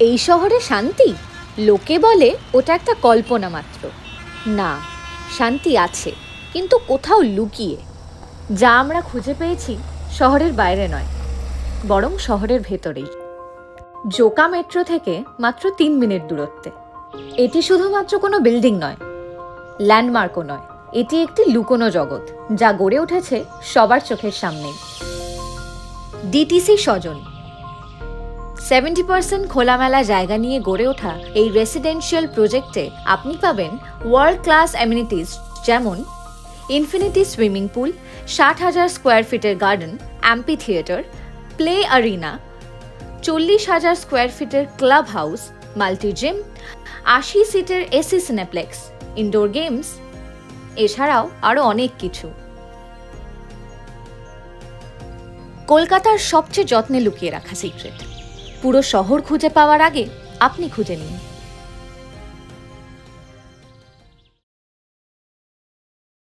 এই শহরে শান্তি? লোকে বলে ওটা একটা কল্পনা মাত্র। না, শান্তি আছে, কিন্তু কোথাও লুকিয়ে। যা আমরা খুঁজে পেয়েছি শহরের বাইরে নয়, বরং শহরের ভেতরেই। জোকা মেট্রো থেকে মাত্র 3 মিনিট দূরত্বে। এটি শুধুমাত্র কোনো বিল্ডিং নয়, ল্যান্ডমার্কও নয়, এটি একটি লুকোনো জগৎ যা গড়ে উঠেছে সবার চোখের সামনেই। ডিটিসি সজন 70% খোলামেলা জায়গা নিয়ে গড়ে ওঠা এই রেসিডেন্সিয়াল প্রজেক্টে আপনি পাবেন ওয়ার্ল্ড ক্লাস অ্যামিনিটিস, যেমন ইনফিনিটি সুইমিং পুল, 60,000 স্কোয়ার ফিটের garden, amphi theatre, play arena, 40,000 square ফিটের ক্লাব হাউস, মাল্টি জিম, 80 সিটের এসি সিনেপ্লেক্স, ইনডোর গেমস, এছাড়াও আরও অনেক কিছু। কলকাতার সবচেয়ে যত্নে লুকিয়ে রাখা সিক্রেট। পুরো শহর খুঁজে পাওয়ার আগে আপনি খুঁজে নিন।